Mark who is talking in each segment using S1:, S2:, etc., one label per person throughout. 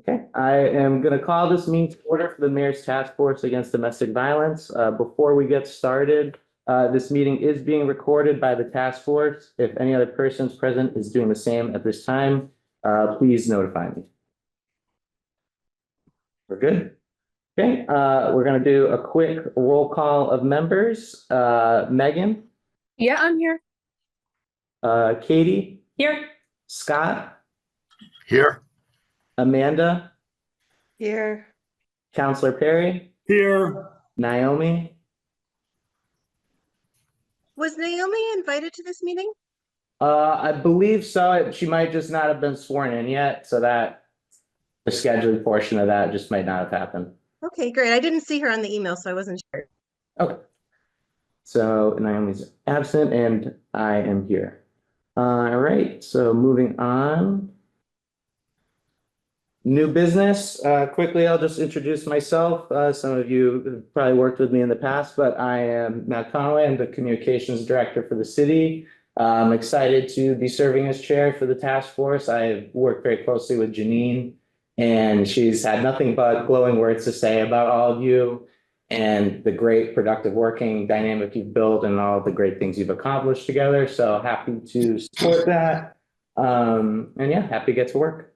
S1: Okay, I am going to call this meeting to order for the Mayor's Task Force Against Domestic Violence. Before we get started, this meeting is being recorded by the task force. If any other persons present is doing the same at this time, please notify me. We're good? Okay, we're going to do a quick roll call of members. Megan,
S2: Yeah, I'm here.
S1: Katie,
S2: Here.
S1: Scott,
S3: Here.
S1: Amanda,
S4: Here.
S1: Counselor Perry,
S3: Here.
S1: Naomi.
S4: Was Naomi invited to this meeting?
S1: I believe so. She might just not have been sworn in yet, so that the scheduling portion of that just might not have happened.
S4: Okay, great. I didn't see her on the email, so I wasn't sure.
S1: Okay. So Naomi's absent and I am here. All right, so moving on. New business. Quickly, I'll just introduce myself. Some of you have probably worked with me in the past, but I am Matt Conway. I'm the communications director for the city. I'm excited to be serving as chair for the task force. I've worked very closely with Janine, and she's had nothing but glowing words to say about all of you and the great productive working dynamic you've built and all the great things you've accomplished together. So happy to support that. And yeah, happy to get to work.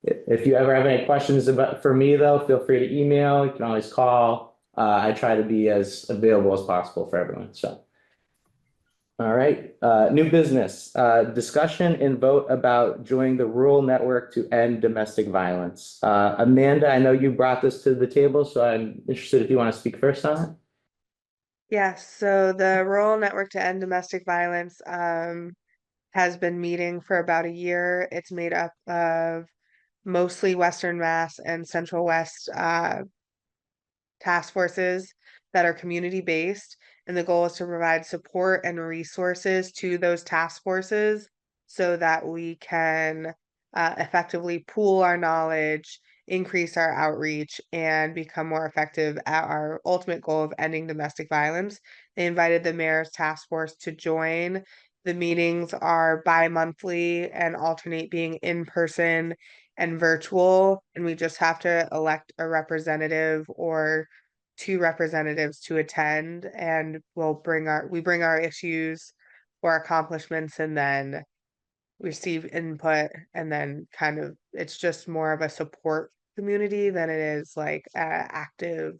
S1: If you ever have any questions for me, though, feel free to email. You can always call. I try to be as available as possible for everyone. So, all right. New business discussion and vote about joining the rural network to end domestic violence. Amanda, I know you brought this to the table, so I'm interested if you want to speak first on it.
S4: Yes, so the Rural Network to End Domestic Violence has been meeting for about a year. It's made up of mostly Western Mass and Central West task forces that are community based. And the goal is to provide support and resources to those task forces so that we can effectively pool our knowledge, increase our outreach, and become more effective at our ultimate goal of ending domestic violence. They invited the mayor's task force to join. The meetings are bi-monthly and alternate being in person and virtual, and we just have to elect a representative or two representatives to attend, and we bring our issues or accomplishments and then receive input, and then kind of it's just more of a support community than it is like active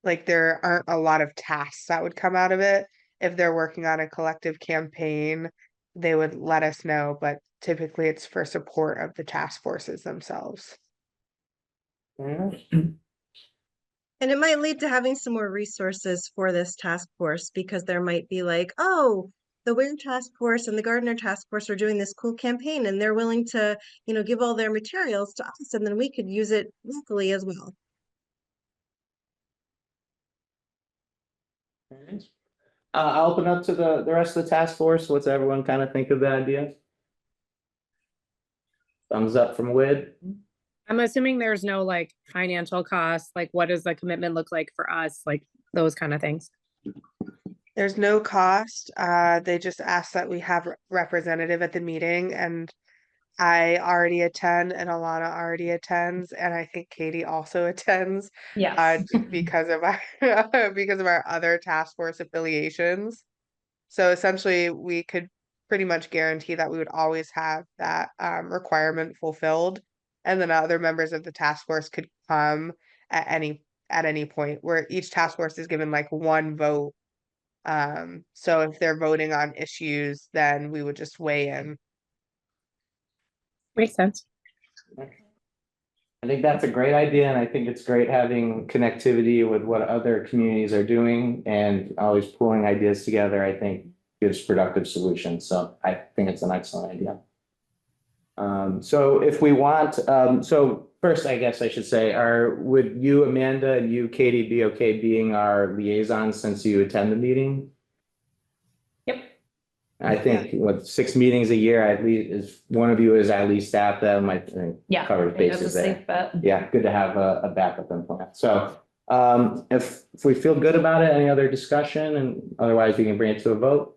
S4: like there aren't a lot of tasks that would come out of it. If they're working on a collective campaign, they would let us know, but typically it's for support of the task forces themselves. And it might lead to having some more resources for this task force, because there might be like, oh, the Ware Task Force and the Gardner Task Force are doing this cool campaign and they're willing to, give all their materials to us, and then we could use it locally as well.
S1: I'll open up to the rest of the task force. What's everyone kind of think of the idea? Thumbs up from Wid.
S2: I'm assuming there's no like financial cost. Like, what does the commitment look like for us? Like those kind of things.
S4: There's no cost. They just ask that we have representative at the meeting, and I already attend, and Alana already attends, and I think Katie also attends.
S2: Yes.
S4: Because of our because of our other task force affiliations. So essentially, we could pretty much guarantee that we would always have that requirement fulfilled, and then other members of the task force could come at any point, where each task force is given like one vote. So if they're voting on issues, then we would just weigh in.
S2: Makes sense.
S1: I think that's a great idea, and I think it's great having connectivity with what other communities are doing and always pulling ideas together. I think gives productive solutions. So I think it's an excellent idea. So if we want, so first, I guess I should say, would you, Amanda, and you, Katie, be okay being our liaison since you attend the meeting?
S2: Yep.
S1: I think what 6 meetings a year at least is one of you is at least at them. I think covers bases there. Yeah, good to have a backup in plan. So if we feel good about it, any other discussion, and otherwise we can bring it to a vote.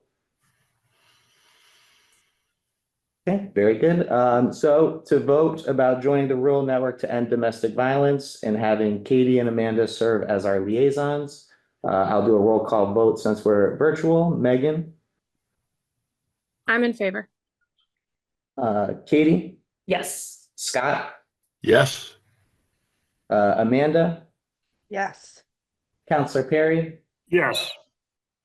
S1: Okay, very good. So to vote about joining the Rural Network to End Domestic Violence and having Katie and Amanda serve as our liaisons, I'll do a roll call vote since we're virtual. Megan,
S2: I'm in favor.
S1: Katie,
S2: Yes.
S1: Scott,
S3: Yes.
S1: Amanda,
S4: Yes.
S1: Counselor Perry,
S3: Yes.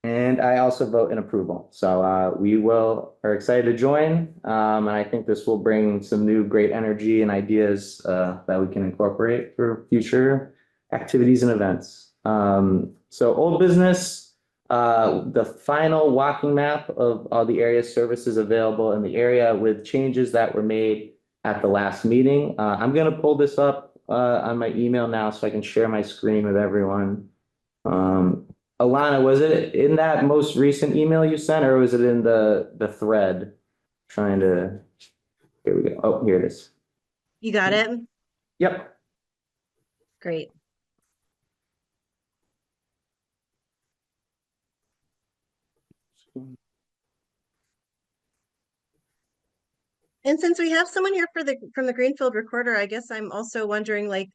S1: and I also vote in approval. So are excited to join. And I think this will bring some new great energy and ideas that we can incorporate for future activities and events. So old business, the final walking map of all the area services available in the area with changes that were made at the last meeting. I'm gonna pull this up on my email now so I can share my screen with everyone. Alana, was it in that most recent email you sent, or was it in the thread? Trying to, here we go. Oh, here it is.
S5: You got it?
S1: Yep.
S5: Great. And since we have someone here from the Greenfield Recorder, I guess I'm also wondering, like,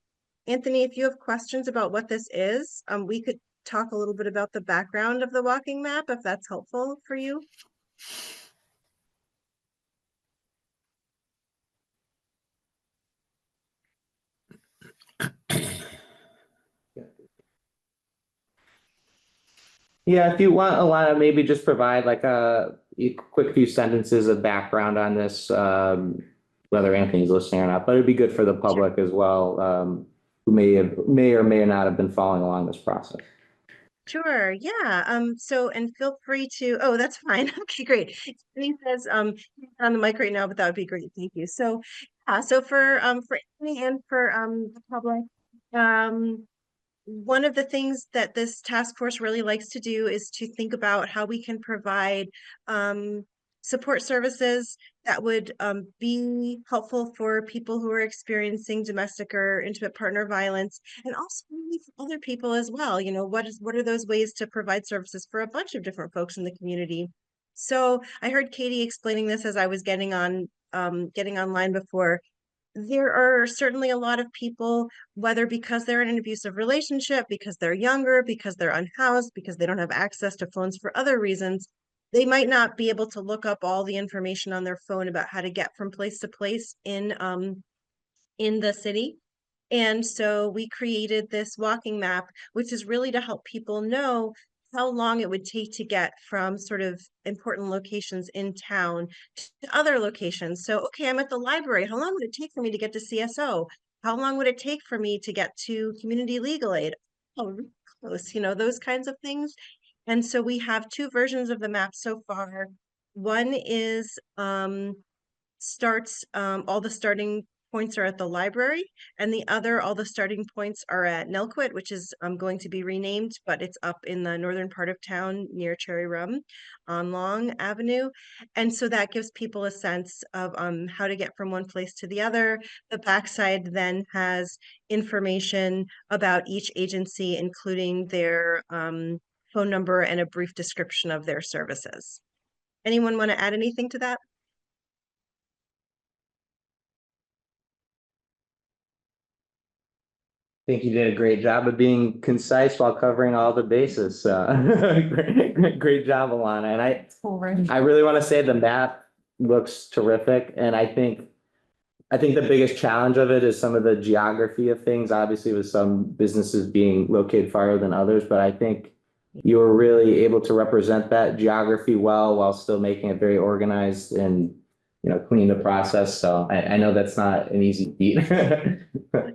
S5: Anthony, if you have questions about what this is, we could talk a little bit about the background of the walking map, if that's helpful for you.
S1: Yeah, if you want, Alana, maybe just provide like a quick few sentences of background on this, whether Anthony's listening or not, but it'd be good for the public as well, who may or may not have been following along this process.
S5: Sure, yeah. So and feel free to, oh, that's fine. Okay, great. And he says, he's on the mic right now, but that would be great. Thank you. So so for Anthony and for the public, one of the things that this task force really likes to do is to think about how we can provide support services that would be helpful for people who are experiencing domestic or intimate partner violence, and also really for other people as well. You know, what are those ways to provide services for a bunch of different folks in the community? So I heard Katie explaining this as I was getting online before. There are certainly a lot of people, whether because they're in an abusive relationship, because they're younger, because they're unhoused, because they don't have access to phones for other reasons, they might not be able to look up all the information on their phone about how to get from place to place in the city. And so we created this walking map, which is really to help people know how long it would take to get from sort of important locations in town to other locations. So, okay, I'm at the library. How long would it take for me to get to CSO? How long would it take for me to get to community legal aid? Oh, really close, you know, those kinds of things. And so we have two versions of the map so far. One is starts all the starting points are at the library, and the other, all the starting points are at Nelquit, which is going to be renamed, but it's up in the northern part of town near Cherry Rum on Long Avenue. And so that gives people a sense of how to get from one place to the other. The backside then has information about each agency, including their phone number and a brief description of their services. Anyone want to add anything to that?
S1: I think you did a great job of being concise while covering all the bases. Great job, Alana. And I really want to say the map looks terrific. And I think the biggest challenge of it is some of the geography of things, obviously with some businesses being located farther than others, but I think you were really able to represent that geography well while still making it very organized and, you know, clean the process. So I know that's not an easy feat.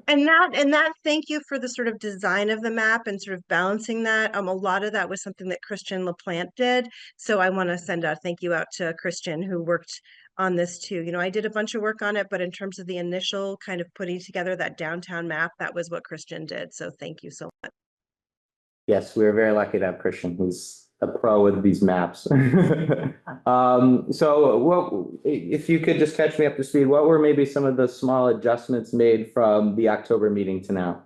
S5: And that thank you for the sort of design of the map and sort of balancing that. A lot of that was something that Christian LaPlante did. So I want to send a thank you out to Christian, who worked on this too. You know, I did a bunch of work on it, but in terms of the initial kind of putting together that downtown map, that was what Christian did. So thank you so much.
S1: Yes, we were very lucky to have Christian, who's a pro with these maps. So if you could just catch me up to speed, what were maybe some of the small adjustments made from the October meeting to now?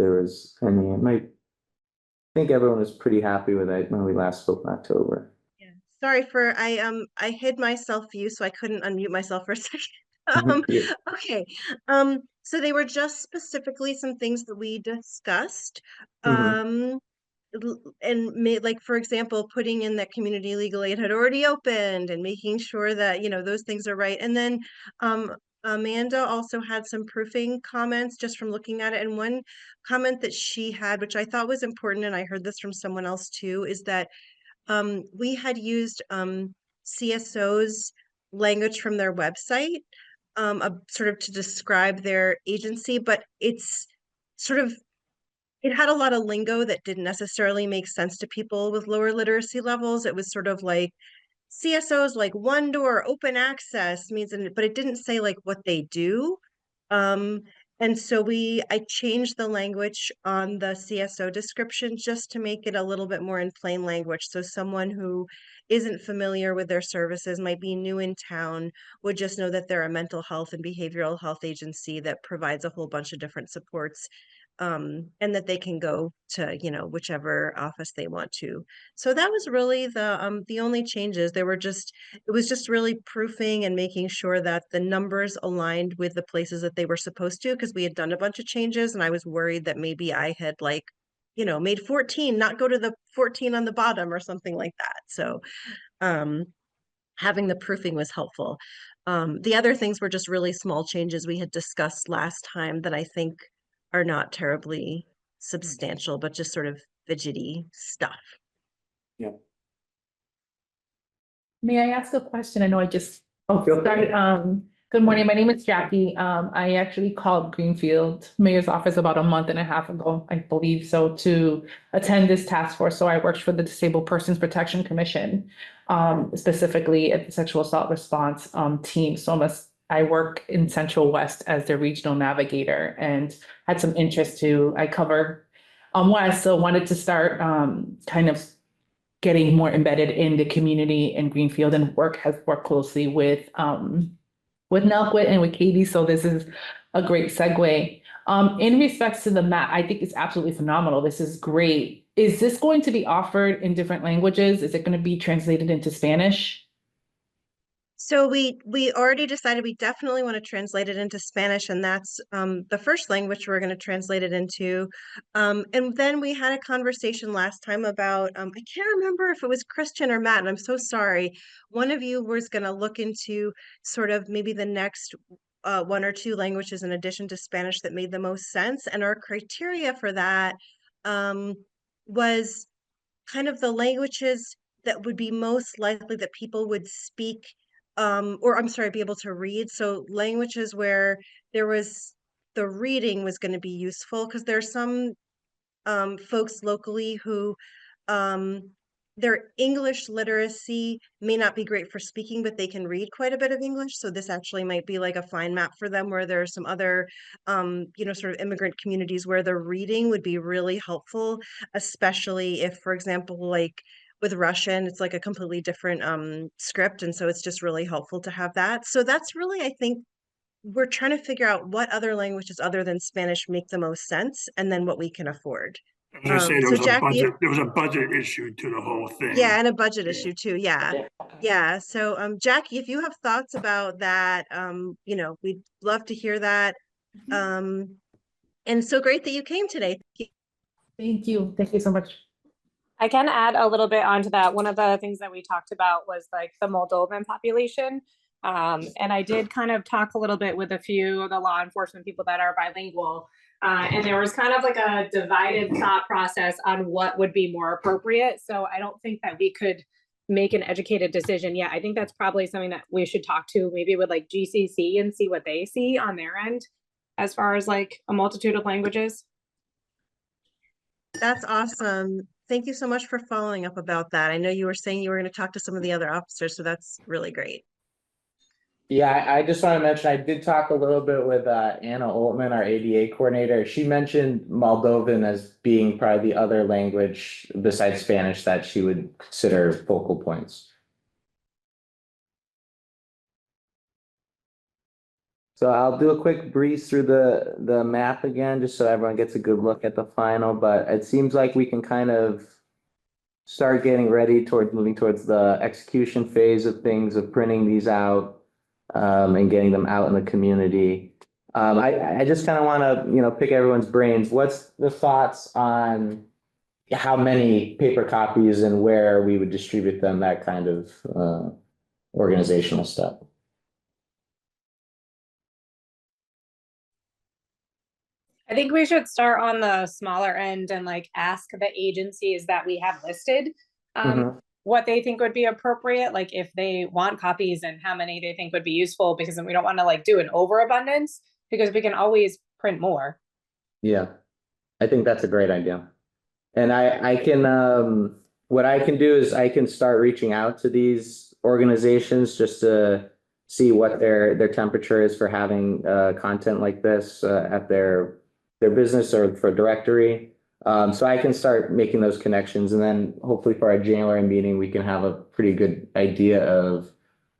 S1: There was, I mean, it might think everyone was pretty happy with it when we last spoke in October.
S5: Yeah. Sorry for I hid my self view so I couldn't unmute myself for a second.
S1: Yeah.
S5: Okay. So they were just specifically some things that we discussed.
S1: Mhm.
S5: And made, like, for example, putting in that community legal aid had already opened and making sure that, those things are right. And then Amanda also had some proofing comments just from looking at it. And one comment that she had, which I thought was important, and I heard this from someone else too, is that we had used CSO's language from their website, sort of to describe their agency, but it's sort of it had a lot of lingo that didn't necessarily make sense to people with lower literacy levels. It was sort of like CSOs, like one door open access means, but it didn't say like what they do. Um, and so I changed the language on the CSO description just to make it a little bit more in plain language. So someone who isn't familiar with their services, might be new in town, would just know that they're a mental health and behavioral health agency that provides a whole bunch of different supports, and that they can go to, whichever office they want to. So that was really the only changes. It was just really proofing and making sure that the numbers aligned with the places that they were supposed to, because we had done a bunch of changes and I was worried that maybe I had, like, made 14 not go to the 14 on the bottom or something like that. So um having the proofing was helpful. The other things were just really small changes we had discussed last time that I think are not terribly substantial, but just sort of fidgety stuff.
S1: Yeah.
S3: May I ask a question? I know I just
S1: Oh, feel free.
S3: started. Good morning. My name is Jackie. I actually called Greenfield Mayor's office about a month and a half ago, I believe so, to attend this task force. So I worked for the Disabled Persons Protection Commission, specifically at the sexual assault response team. So I work in Central West as the regional navigator and had some interest I cover West. So wanted to start kind of getting more embedded in the community in Greenfield, and has worked closely with Nelquit and with Katie. So this is a great segue. In respects to the map, I think it's absolutely phenomenal. This is great. Is this going to be offered in different languages? Is it going to be translated into Spanish?
S5: So we already decided we definitely want to translate it into Spanish, and that's the first language we're going to translate it into. And then we had a conversation last time about I can't remember if it was Christian or Matt, and I'm so sorry. One of you was going to look into sort of maybe the next one or two languages in addition to Spanish that made the most sense, and our criteria for that was kind of the languages that would be most likely that people would speak, or I'm sorry, be able to read. So languages where the reading was going to be useful, because there are some folks locally who um, their English literacy may not be great for speaking, but they can read quite a bit of English. So this actually might be like a fine map for them, where there are some other, sort of immigrant communities where the reading would be really helpful, especially if, for example, like with Russian, it's like a completely different script. And so it's just really helpful to have that. So that's really, I think, we're trying to figure out what other languages other than Spanish make the most sense, and then what we can afford.
S6: I was gonna say there
S5: So
S6: was a
S5: Jack,
S6: there was a budget issue to the whole thing.
S5: yeah, and a budget
S6: Yeah.
S5: issue too. Yeah. Yeah. So Jackie, if you have thoughts about that, we'd love to hear that. And so great that you came today.
S3: Thank you. Thank you so much.
S2: I can add a little bit onto that. One of the things that we talked about was like the Moldovan population. And I did kind of talk a little bit with a few of the law enforcement people that are bilingual. And there was kind of like a divided thought process on what would be more appropriate. So I don't think that we could make an educated decision yet. I think that's probably something that we should talk to maybe with like GCC and see what they see on their end as far as like a multitude of languages.
S5: That's awesome. Thank you so much for following up about that. I know you were saying you were going to talk to some of the other officers, so that's really great.
S1: Yeah, I just want to mention, I did talk a little bit with Anna Oltman, our ADA coordinator. She mentioned Moldovan as being probably the other language besides Spanish that she would consider focal points. So I'll do a quick breeze through the map again, just so everyone gets a good look at the final, but it seems like we can kind of start getting ready towards moving towards the execution phase of things, of printing these out, and getting them out in the community. I just kind of want to, pick everyone's brains. What's the thoughts on how many paper copies and where we would distribute them, that kind of organizational stuff?
S2: I think we should start on the smaller end and like ask the agencies that we have listed what they think would be appropriate, like if they want copies and how many they think would be useful, because then we don't want to like do an overabundance because we can always print more.
S1: Yeah, I think that's a great idea. And I can, what I can do is I can start reaching out to these organizations just to see what their temperature is for having content like this at their business or for directory. So I can start making those connections, and then hopefully for our January meeting, we can have a pretty good idea of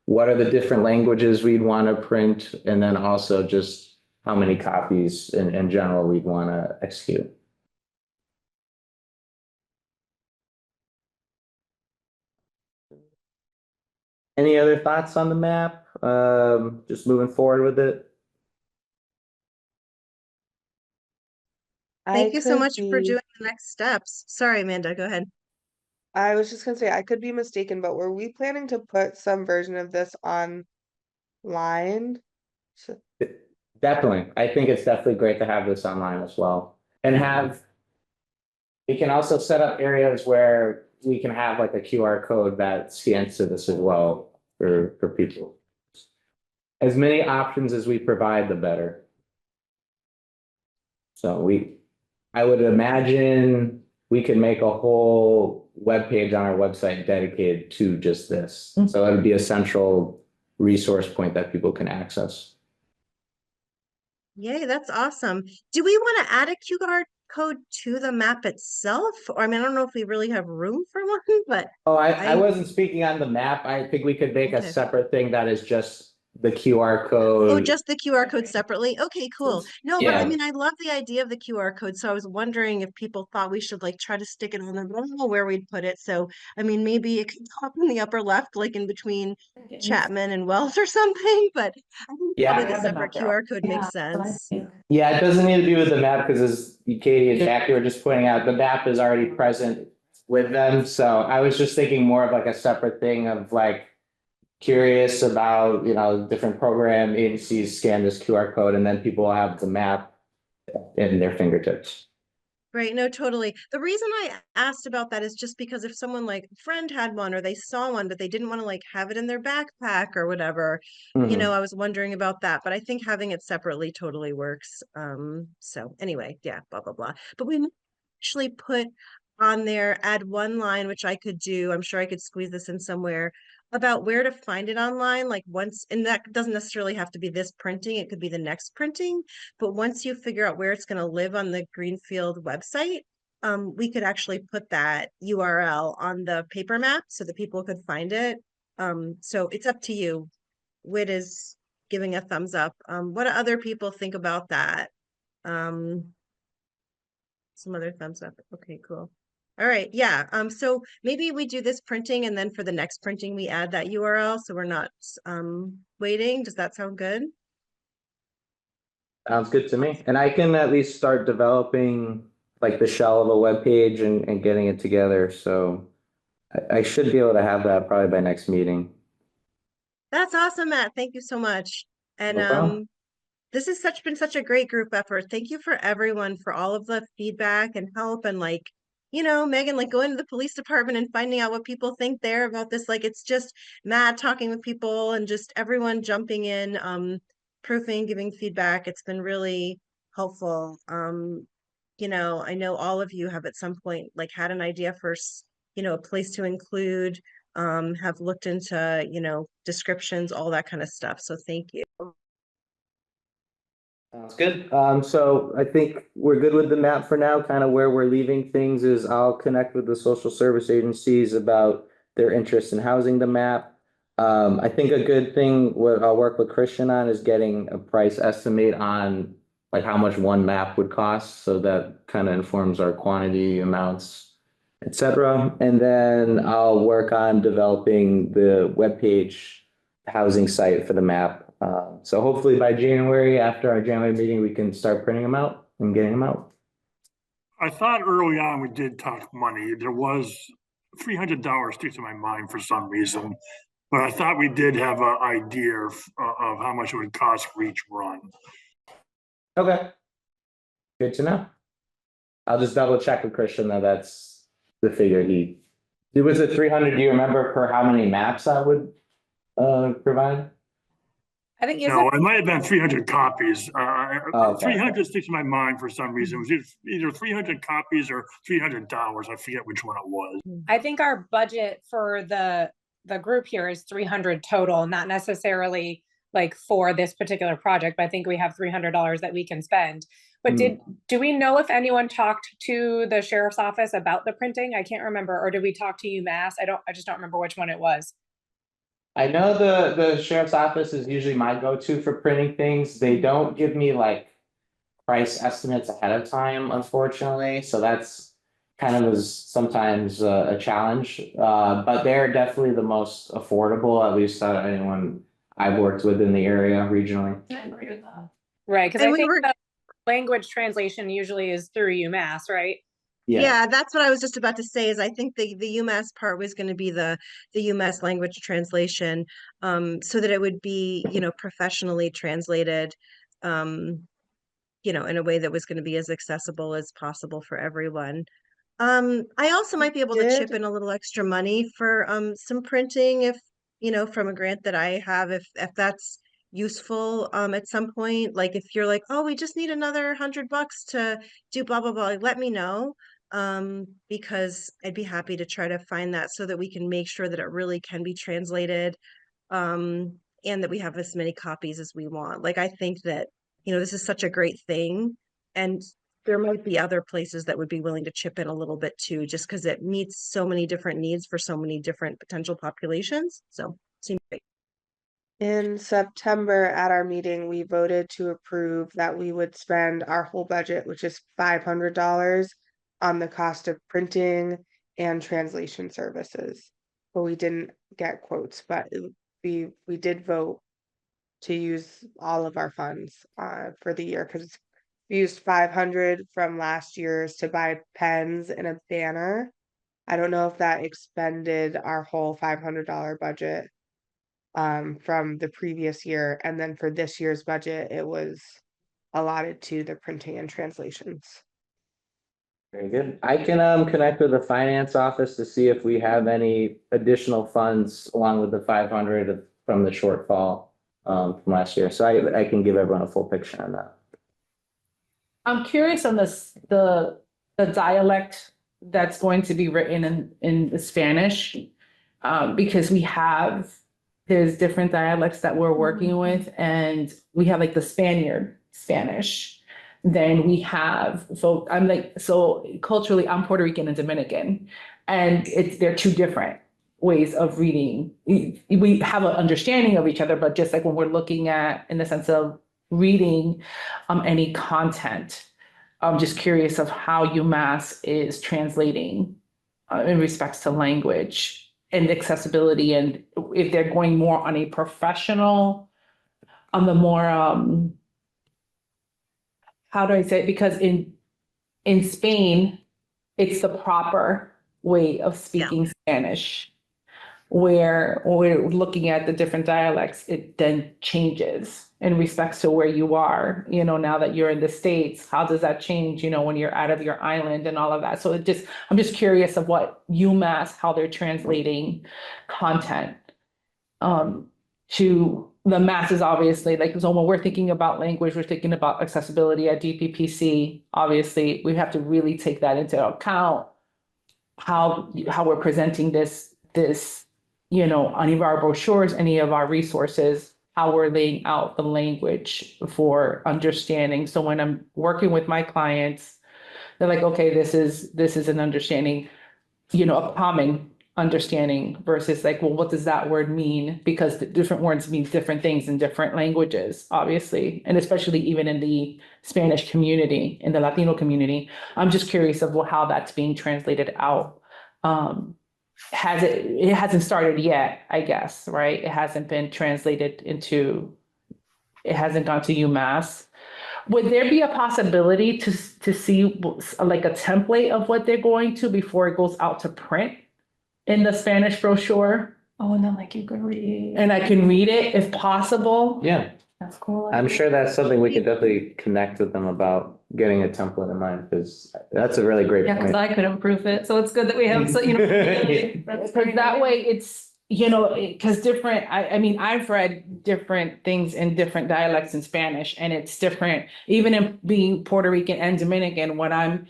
S1: what are the different languages we'd want to print, and then also just how many copies in general we'd want to execute. Any other thoughts on the map? Just moving forward with it.
S5: Thank you so much for
S4: be-
S5: doing the next steps. Sorry, Amanda, go ahead.
S4: I was just gonna say, I could be mistaken, but were we planning to put some version of this online? So,
S1: Definitely. I think it's definitely great to have this online as well. And we can also set up areas where we can have like a QR code that scans to this as well for people. As many options as we provide, the better. So I would imagine we could make a whole webpage on our website dedicated to just this. So it would be a central resource point that people can access.
S5: Yay, that's awesome. Do we want to add a QR code to the map itself? Or I mean, I don't know if we really have room for one, but
S1: Oh, I wasn't speaking on the map. I think we could make a
S5: Okay.
S1: separate thing that is just the QR
S5: oh,
S1: code.
S5: just the QR code separately? Okay, cool. No, but I
S1: Yeah.
S5: mean, I love the idea of the QR code. So I was wondering if people thought we should like try to stick it on the, I don't know where we'd put it. So, I mean, maybe it could go up in the upper left, like in between Chapman and Wells or something, but I think
S1: Yeah.
S5: probably
S1: I
S5: the
S1: have
S5: separate QR code makes sense.
S1: Yeah, it doesn't need to be with the map because as Katie and Jackie were just pointing out, the map is already present with them. So I was just thinking more of like a separate thing of like curious about, different program agencies scan this QR code and then people will have the map in their fingertips.
S5: Right, no, totally. The reason I asked about that is just because if someone like a friend had one or they saw one, but they didn't want to like have it in their backpack or whatever,
S1: Mhm.
S5: I was wondering about that. But I think having it separately totally works. So anyway, yeah, blah blah blah. But we might actually put on there, add one line, which I could do. I'm sure I could squeeze this in somewhere about where to find it online. Like once, and that doesn't necessarily have to be this printing, it could be the next printing. But once you figure out where it's going to live on the Greenfield website, we could actually put that URL on the paper map so that people could find it. So it's up to you. Whit is giving a thumbs up. What do other people think about that? Some other thumbs up. Okay, cool. All right, yeah. So maybe we do this printing and then for the next printing, we add that URL so we're not waiting. Does that sound good?
S1: Sounds good to me. And I can at least start developing like the shell of a web page and getting it together. So I should be able to have that probably by next meeting.
S5: That's awesome, Matt. Thank you so much. And
S1: No problem.
S5: this has been such a great group effort. Thank you for everyone for all of the feedback and help and like, Megan, like going to the police department and finding out what people think there about this. Like it's just Matt talking with people and just everyone jumping in, proofing, giving feedback. It's been really helpful. I know all of you have at some point like had an idea for a place to include, have looked into, descriptions, all that kind of stuff. So thank you.
S1: Sounds good. So I think we're good with the map for now. Kind of where we're leaving things is I'll connect with the social service agencies about their interest in housing the map. I think a good thing, what I'll work with Christian on is getting a price estimate on like how much one map would cost, so that kind of informs our quantity, amounts, et cetera. And then I'll work on developing the webpage housing site for the map. So hopefully by January, after our January meeting, we can start printing them out and getting them out.
S6: I thought early on we did talk money. There was $300 sticks in my mind for some reason. But I thought we did have an idea of how much it would cost for each run.
S1: Okay. Good to know. I'll just double check with Christian that that's the figure it was it 300, do you remember per how many maps I would provide?
S2: I think you
S6: No,
S2: said,
S6: it might have been 300 copies.
S1: Oh, okay.
S6: 300 sticks in my mind for some reason. It was either 300 copies or $300. I forget which one it was.
S2: I think our budget for the group here is 300 total, not necessarily like for this particular project, but I think we have $300 that we can spend. But do we know if anyone talked to the sheriff's office about the printing? I can't remember. Or did we talk to UMass? I just don't remember which one it was.
S1: I know the sheriff's office is usually my go-to for printing things. They don't give me like price estimates ahead of time, unfortunately. So that's kind of is sometimes a challenge. But they're definitely the most affordable, at least anyone I've worked with in the area regionally.
S3: I agree with that.
S2: Right, because
S5: And
S2: I
S5: we
S2: think
S5: were-
S2: the language translation usually is through UMass, right?
S5: Yeah, that's what I was just about to say, is I think the UMass part was going to be the UMass language translation, so that it would be, professionally translated, in a way that was going to be as accessible as possible for everyone. I also might be able to chip
S4: did-
S5: in a little extra money for some printing if, from a grant that I have, if that's useful at some point. Like if you're like, oh, we just need another $100 to do blah blah blah, like, let me know. Because I'd be happy to try to find that so that we can make sure that it really can be translated, and that we have as many copies as we want. Like I think that, this is such a great thing, and there might be other places that would be willing to chip in a little bit too, just because it meets so many different needs for so many different potential populations. So seems great.
S4: In September at our meeting, we voted to approve that we would spend our whole budget, which is $500, on the cost of printing and translation services. But we didn't get quotes, but we did vote to use all of our funds for the year, because we used 500 from last year's to buy pens and a banner. I don't know if that expended our whole $500 budget from the previous year, and then for this year's budget, it was allotted to the printing and translations.
S1: Very good. I can connect with the finance office to see if we have any additional funds along with the 500 from the shortfall from last year. So I can give everyone a full picture on that.
S3: I'm curious on the dialect that's going to be written in Spanish, because there's different dialects that we're working with, and we have like the Spaniard Spanish. Then we have, so culturally, I'm Puerto Rican and Dominican, and they're two different ways of reading. We have an understanding of each other, but just like when we're looking at, in the sense of reading any content, I'm just curious of how UMass is translating in respects to language and accessibility, and if they're going more on a professional, on the more, how do I say it? Because in Spain, it's the proper way of speaking Spanish. Where we're looking at the different dialects, it then changes in respects to where you are, now that you're in the States, how does that change, when you're out of your island and all of that? So I'm just curious of what UMass, how they're translating content to the masses, obviously. Like, so when we're thinking about language, we're thinking about accessibility at DPPC. Obviously, we have to really take that into account, how we're presenting this, any of our brochures, any of our resources, how we're laying out the language for understanding. So when I'm working with my clients, they're like, okay, this is an understanding, a common understanding versus like, well, what does that word mean? Because the different words mean different things in different languages, obviously, and especially even in the Spanish community, in the Latino community. I'm just curious of how that's being translated out. It hasn't started yet, I guess, right? It hasn't been translated into, it hasn't gone to UMass. Would there be a possibility to see like a template of what they're going to before it goes out to print in the Spanish brochure?
S2: Oh, and then like you can read.
S3: And I can read it if possible?
S1: Yeah,
S2: That's cool.
S1: I'm sure that's something we can definitely connect with them about getting a template in mind, because that's a really great
S2: Yeah, because
S1: point.
S2: I couldn't proof it, so it's good that we have, so, you know. that's
S3: Because
S2: very
S3: that
S2: nice.
S3: way it's, because different, I mean, I've read different things in different dialects in Spanish, and it's different, even in being Puerto Rican and Dominican, when I'm,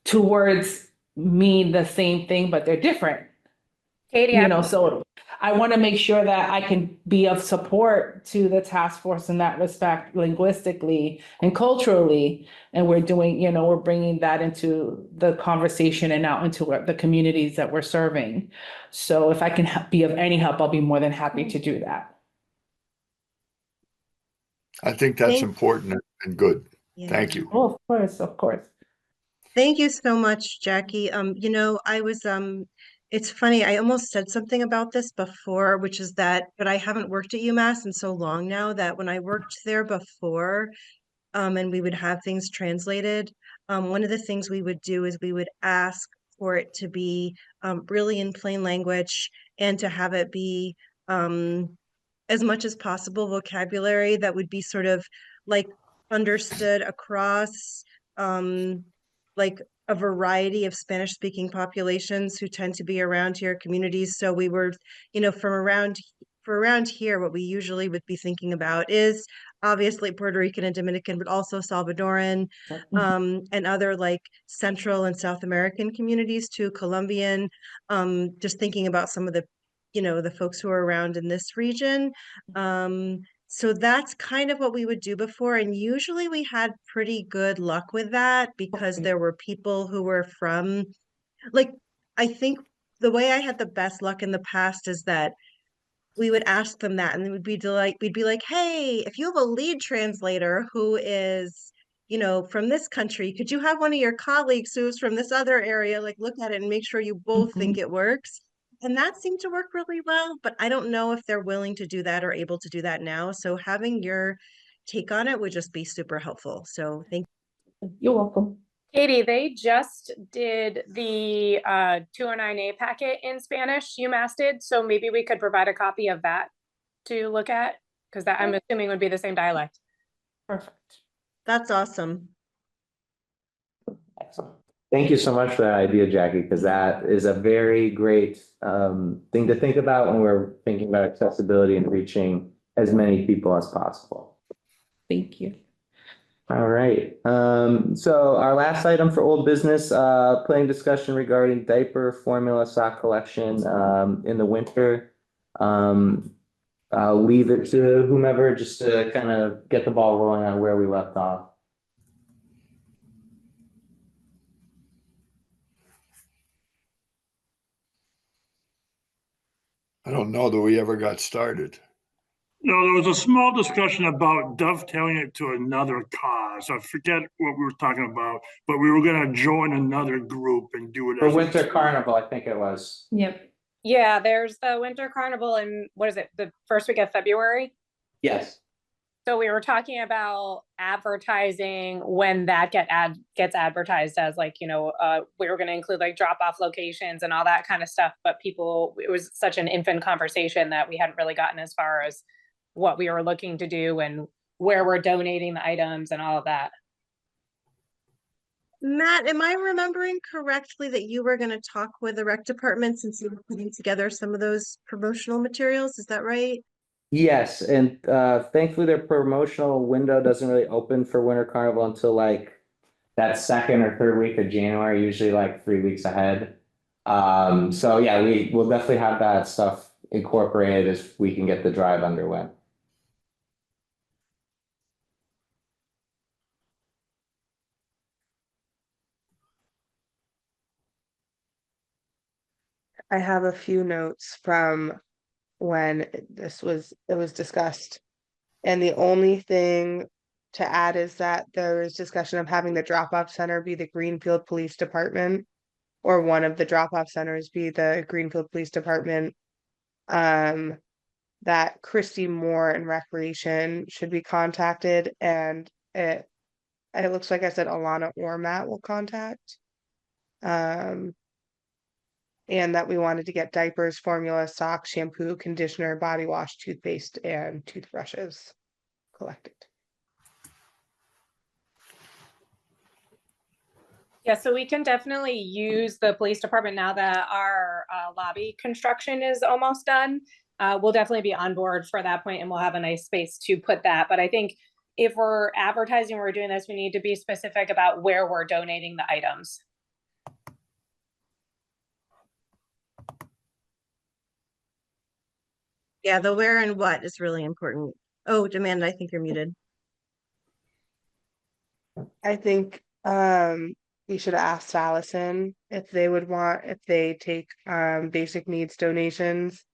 S3: two words mean the same thing, but they're different.
S2: Katie, I-
S3: So I want to make sure that I can be of support to the task force in that respect, linguistically and culturally. And we're doing, we're bringing that into the conversation and out into the communities that we're serving. So if I can be of any help, I'll be more than happy to do that.
S7: I think that's
S5: Thank-
S7: important and good.
S5: Yeah.
S7: Thank you.
S3: Oh, of course, of course.
S5: Thank you so much, Jackie. I was it's funny, I almost said something about this before, which is that, but I haven't worked at UMass in so long now that when I worked there before, and we would have things translated, one of the things we would do is we would ask for it to be really in plain language and to have it be as much as possible vocabulary that would be sort of like understood across like a variety of Spanish speaking populations who tend to be around here communities. So we were, from around here, what we usually would be thinking about is obviously Puerto Rican and Dominican, but also Salvadoran, and other like Central and South American communities too, Colombian, just thinking about some of the, the folks who are around in this region. So that's kind of what we would do before. And usually we had pretty good luck with that because there were people who were from, like, I think the way I had the best luck in the past is that we would ask them that and we'd be like, hey, if you have a lead translator who is, from this country, could you have one of your colleagues who's from this other area, like look at it and make sure you both think it works? And that seemed to work really well, but I don't know if they're willing to do that or able to do that now. So having your take on it would just be super helpful. So thank
S3: You're welcome.
S2: Katie, they just did the 209A packet in Spanish, UMass did, so maybe we could provide a copy of that to look at, because that I'm assuming would be the same dialect.
S3: Perfect.
S5: That's awesome.
S1: Excellent. Thank you so much for that idea, Jackie, because that is a very great thing to think about when we're thinking about accessibility and reaching as many people as possible.
S3: Thank you.
S1: All right, so our last item for old business, planning discussion regarding diaper formula stock collection in the winter. I'll leave it to whomever just to kind of get the ball rolling on where we left off.
S7: I don't know that we ever got started.
S6: No, there was a small discussion about dovetailing it to another cause. I forget what we were talking about, but we were gonna join another group and do it.
S1: For
S6: as a
S1: Winter
S6: team.
S1: Carnival, I think it was.
S2: Yep. Yeah, there's the Winter Carnival in, what is it, the first week of February?
S1: Yes.
S2: So we were talking about advertising when that gets advertised as like, we were gonna include like drop-off locations and all that kind of stuff, but it was such an infant conversation that we hadn't really gotten as far as what we were looking to do and where we're donating the items and all of that.
S5: Matt, am I remembering correctly that you were going to talk with the rec department since you were putting together some of those promotional materials? Is that right?
S1: Yes, and thankfully their promotional window doesn't really open for Winter Carnival until like that second or third week of January, usually like 3 weeks ahead. So yeah, we will definitely have that stuff incorporated as we can get the drive underway.
S4: I have a few notes from when it was discussed. And the only thing to add is that there was discussion of having the drop-off center be the Greenfield Police Department, or one of the drop-off centers be the Greenfield Police Department. That Christy Moore and Recreation should be contacted, and it looks like I said Alana or Matt will contact. And that we wanted to get diapers, formula, socks, shampoo, conditioner, body wash, toothpaste, and toothbrushes collected.
S2: Yeah, so we can definitely use the police department now that our lobby construction is almost done. We'll definitely be on board for that point, and we'll have a nice space to put that. But I think if we're advertising, we're doing this, we need to be specific about where we're donating the items.
S5: Yeah, the where and what is really important. Oh, Amanda, I think you're muted.
S4: I think we should ask Allison if they would want, if they take basic needs donations.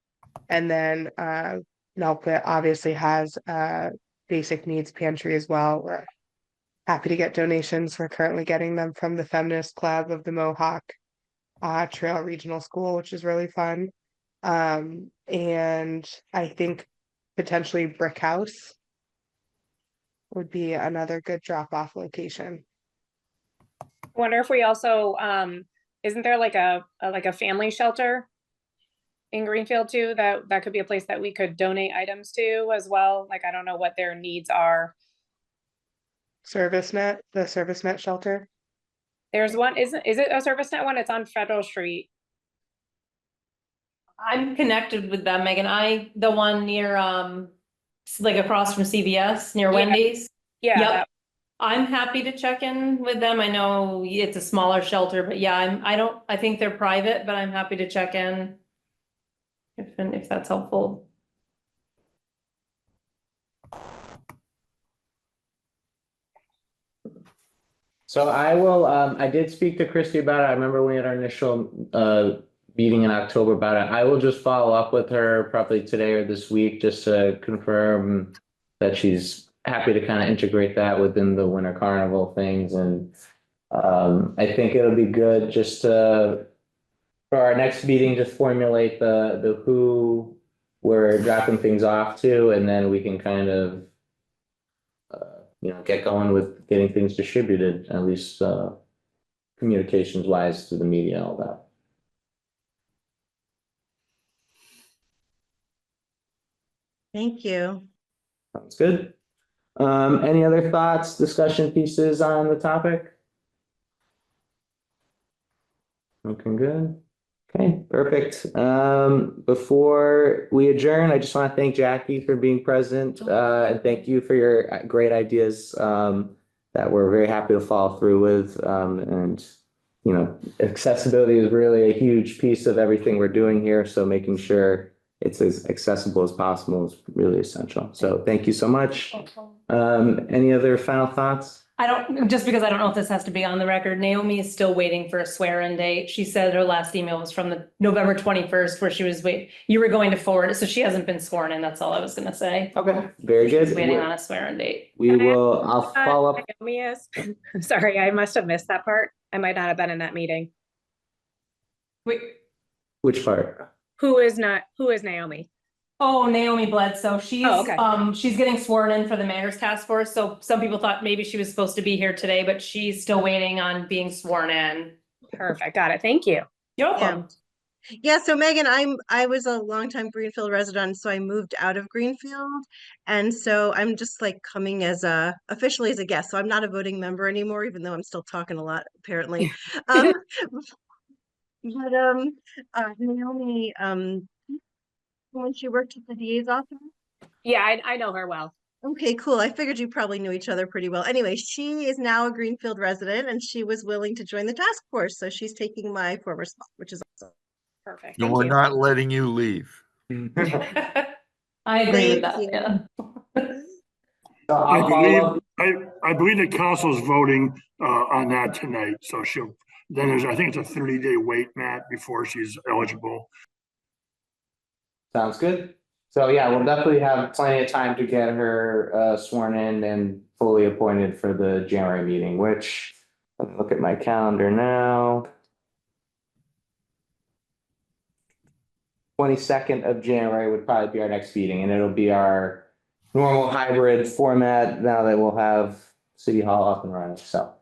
S4: And then Nelquit obviously has basic needs pantry as well. We're happy to get donations. We're currently getting them from the Feminist Club of the Mohawk Trail Regional School, which is really fun. And I think potentially Brick House would be another good drop-off location.
S2: I wonder if we also, isn't there like a family shelter in Greenfield too? That could be a place that we could donate items to as well. Like, I don't know what their needs are.
S4: ServiceNet, the ServiceNet shelter.
S2: There's one, is it a ServiceNet one? It's on Federal Street.
S8: I'm connected with them, Megan. The one near, like across from CVS, near
S2: Yeah.
S8: Wendy's.
S2: Yeah,
S8: Yep.
S2: that-
S8: I'm happy to check in with them. I know it's a smaller shelter, but yeah, I think they're private, but I'm happy to check in. If that's helpful.
S1: So I will, I did speak to Christy about it. I remember we had our initial meeting in October about it. I will just follow up with her probably today or this week just to confirm that she's happy to kind of integrate that within the Winter Carnival things. And I think it'll be good just to, for our next meeting, just formulate the who we're dropping things off to, and then we can kind of get going with getting things distributed, at least communications wise, through the media and all that.
S5: Thank you.
S1: Sounds good. Any other thoughts, discussion pieces on the topic? Looking good. Okay, perfect. Before we adjourn, I just want to thank Jackie for being present, and thank you for your great ideas that we're very happy to follow through with. And accessibility is really a huge piece of everything we're doing here. So making sure it's as accessible as possible is really essential. So thank you so much. Any other final thoughts?
S8: Just because I don't know if this has to be on the record, Naomi is still waiting for a swear-in date. She said her last email was from the November 21st where she was you were going to forward it, so she hasn't been sworn in. That's all I was gonna say.
S1: Okay, very good.
S8: She's waiting on a swear-in date.
S1: I'll follow up.
S2: Naomi is. Sorry, I must have missed that part. I might not have been in that meeting.
S8: Wait,
S1: Which part?
S2: Who is Naomi?
S8: oh, Naomi Bledsoe. She's
S2: Oh, okay.
S8: She's getting sworn in for the mayor's task force. So some people thought maybe she was supposed to be here today, but she's still waiting on being sworn in.
S2: Perfect. Got it. Thank you.
S8: You're welcome.
S5: Yeah, so Megan, I was a longtime Greenfield resident, so I moved out of Greenfield. And so I'm just like coming as officially as a guest. So I'm not a voting member anymore, even though I'm still talking a lot, apparently. Naomi, when she worked at the DA's office.
S2: Yeah, I know her well.
S5: Okay, cool. I figured you probably knew each other pretty well. Anyway, she is now a Greenfield resident and she was willing to join the task force. So she's taking my former spot, which is awesome.
S2: Perfect.
S7: No,
S2: Thank
S7: we're
S2: you.
S7: not letting you leave.
S8: I agree with
S5: Thank
S8: that.
S5: you.
S1: So
S6: I
S1: I'll follow up.
S6: believe the council's voting on that tonight, so she'll then I think it's a 30-day wait, Matt, before she's eligible.
S1: Sounds good. So yeah, we'll definitely have plenty of time to get her sworn in and fully appointed for the January meeting, which, let me look at my calendar now. 22nd of January would probably be our next meeting, and it'll be our normal hybrid format now that we'll have City Hall up and running, so.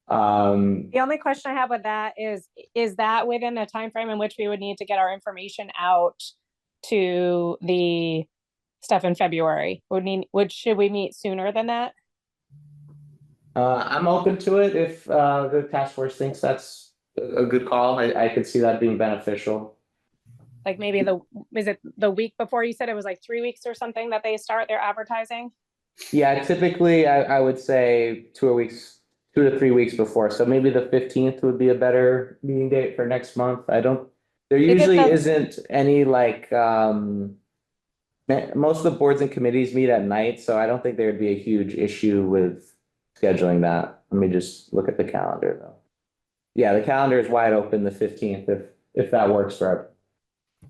S2: The only question I have with that is that within a time frame in which we would need to get our information out to the stuff in February? Should we meet sooner than that?
S1: I'm open to it if the task force thinks that's a good call. I could see that being beneficial.
S2: Like maybe is it the week before? You said it was like 3 weeks or something that they start their advertising?
S1: Yeah, typically I would say 2 to 3 weks before. So maybe the 15th would be a better meeting date for next month. There usually isn't any like, most of the boards and committees meet at night, so I don't think there would be a huge issue with scheduling that. Let me just look at the calendar though. Yeah, the calendar is wide open the 15th if that works for everyone.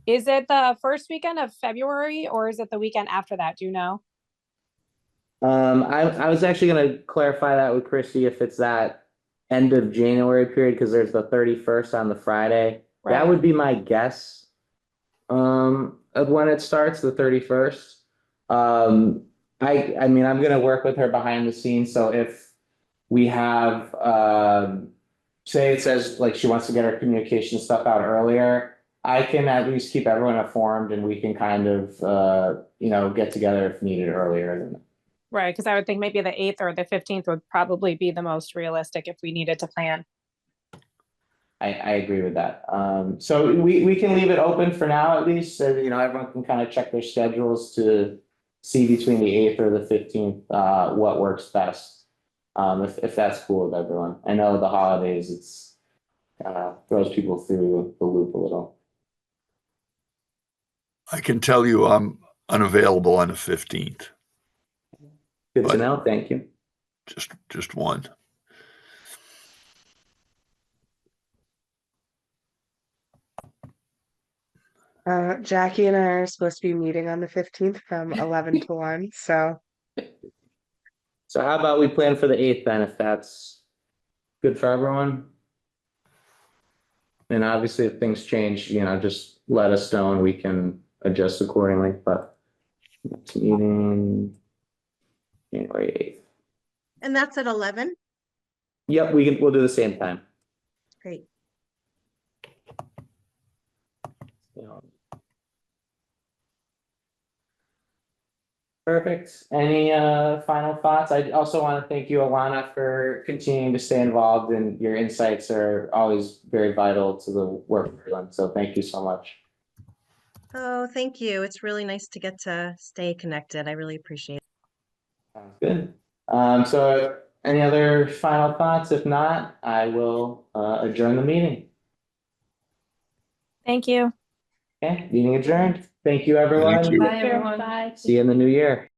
S2: Is it the first weekend of February or is it the weekend after that? Do you know?
S1: I was actually gonna clarify that with Christy if it's that end of January period, because there's the 31st on the Friday. That
S2: Right.
S1: would be my guess. Of when it starts, the 31st. I mean, I'm gonna work with her behind the scenes, so if we have, say it says like she wants to get her communication stuff out earlier, I can at least keep everyone informed and we can kind of, get together if needed earlier than.
S2: Right, because I would think maybe the 8th or the 15th would probably be the most realistic if we needed to plan.
S1: I agree with that. So we can leave it open for now at least, so everyone can kind of check their schedules to see between the 8th or the 15th, what works best. If that's cool with everyone. I know the holidays, it's kind of throws people through the loop a little.
S7: I can tell you I'm unavailable on the 15th,
S1: Good to
S7: But-
S1: know, thank you.
S7: just one.
S4: Jackie and I are supposed to be meeting on the 15th from 11 to 1, so
S1: So how about we plan for the 8th then, if that's good for everyone? And obviously if things change, just let us know and we can adjust accordingly, but next meeting, January 8th.
S5: And that's at 11?
S1: Yep, we'll do the same time.
S5: Great.
S1: Perfect. Any final thoughts? I also want to thank you, Alana, for continuing to stay involved, and your insights are always very vital to the work we're doing. So thank you so much.
S5: Oh, thank you. It's really nice to get to stay connected. I really appreciate it.
S1: Sounds good. So any other final thoughts? If not, I will adjourn the meeting.
S2: Thank you.
S1: Okay, meeting adjourned. Thank you, everyone.
S7: Thank you.
S8: Bye, everyone.
S3: Bye.
S1: See you in the new year.